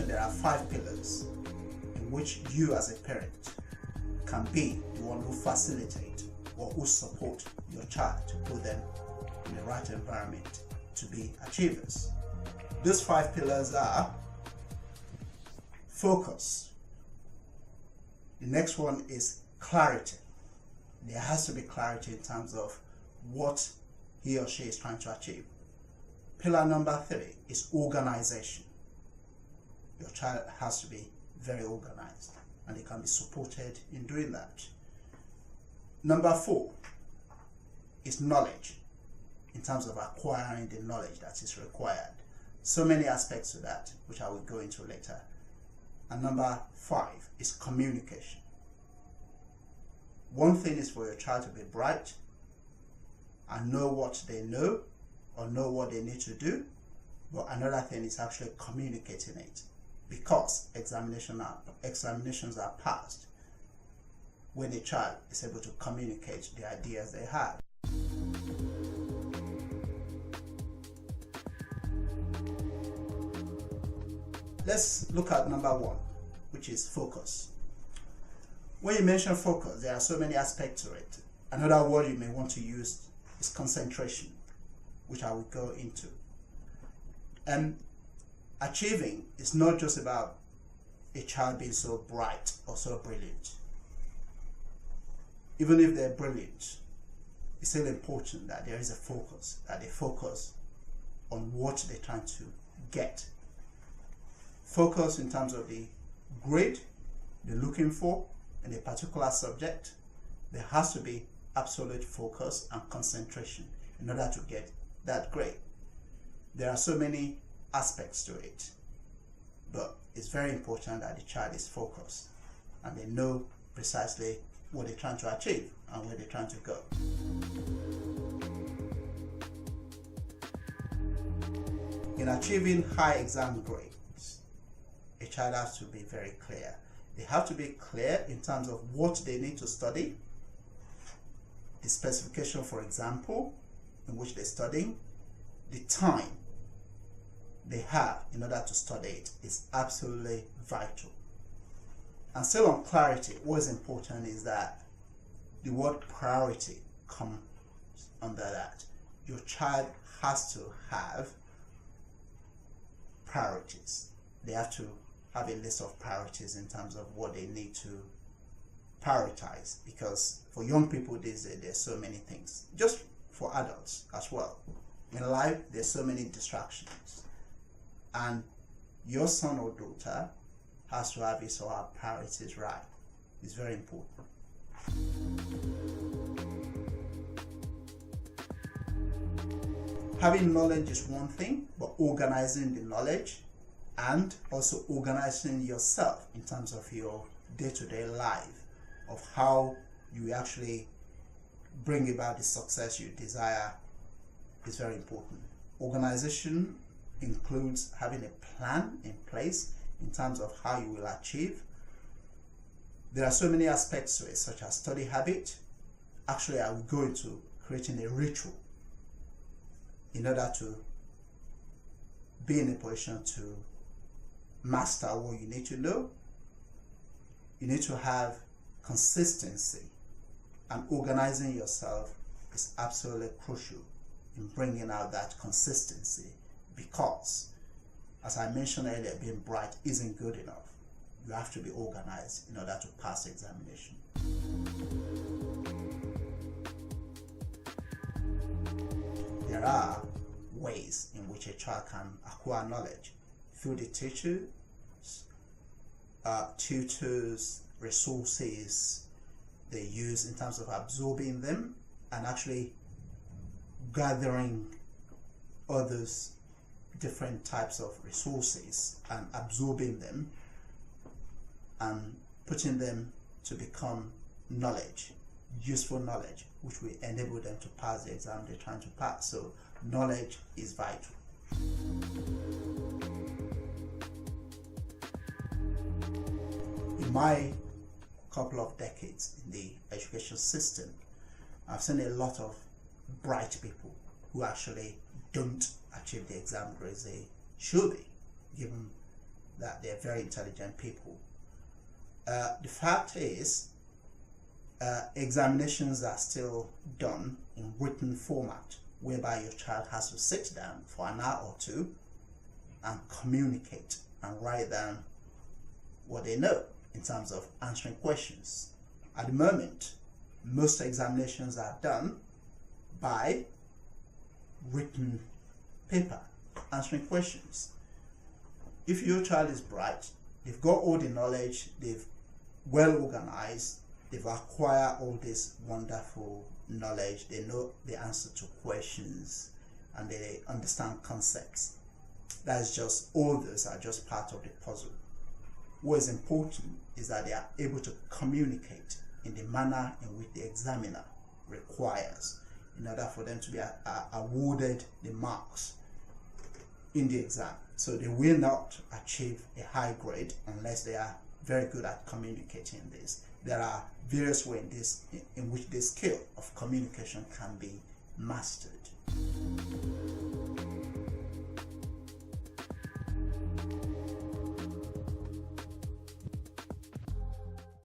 There are 5 pillars in which you as a parent can be the one who facilitate or who support your child to put them in the right environment to be achievers. Those 5 pillars are focus. The next one is clarity. There has to be clarity in terms of what he or she is trying to achieve. Pillar number 3 is organization. Your child has to be very organized and they can be supported in doing that. Number 4 is knowledge, in terms of acquiring the knowledge that is required. So many aspects to that, which I will go into later. And number 5 is communication. One thing is for your child to be bright and know what they know or know what they need to do, but another thing is actually communicating it, because examinations are passed when a child is able to communicate the ideas they have. Let's look at number 1, which is focus. When you mention focus, there are so many aspects to it. Another word you may want to use is concentration, which I will go into. Achieving is not just about a child being so bright or so brilliant. Even if they're brilliant, it's still important that there is a focus, that they focus on what they're trying to get. Focus in terms of the grade they're looking for in a particular subject. There has to be absolute focus and concentration in order to get that grade. There are so many aspects to it, but it's very important that the child is focused and they know precisely what they're trying to achieve and where they're trying to go. In achieving high exam grades, a child has to be very clear. They have to be clear in terms of what they need to study, the specification, for example, in which they're studying, the time they have in order to study it is absolutely vital. And still on clarity, what is important is that the word priority comes under that. Your child has to have priorities. They have to have a list of priorities in terms of what they need to prioritize, because for young people these days there's so many things, just for adults as well. In life there's so many distractions, and your son or daughter has to have his or her priorities right. It's very important. Having knowledge is one thing, but organizing the knowledge and also organizing yourself in terms of your day-to-day life, of how you actually bring about the success you desire, is very important. Organization includes having a plan in place in terms of how you will achieve. There are so many aspects to it, such as study habit. Actually, I will go into creating a ritual in order to be in a position to master what you need to know. You need to have consistency, and organizing yourself is absolutely crucial in bringing out that consistency, because, as I mentioned earlier, being bright isn't good enough. You have to be organized in order to pass the examination. There are ways in which a child can acquire knowledge through the teachers, tutors, resources they use in terms of absorbing them and actually gathering others different types of resources and absorbing them and putting them to become knowledge, useful knowledge, which will enable them to pass the exam they're trying to pass. So knowledge is vital. In my couple of decades in the education system, I've seen a lot of bright people who actually don't achieve the exam grades they should be, given that they're very intelligent people. The fact is, examinations are still done in written format, whereby your child has to sit down for an hour or two and communicate and write down what they know in terms of answering questions. At the moment, most examinations are done by written paper, answering questions. If your child is bright, they've got all the knowledge, they've well organized, they've acquired all this wonderful knowledge, they know the answer to questions, and they understand concepts. That's just, all those are just part of the puzzle. What is important is that they are able to communicate in the manner in which the examiner requires in order for them to be awarded the marks in the exam. So they will not achieve a high grade unless they are very good at communicating this. There are various ways in which this skill of communication can be mastered.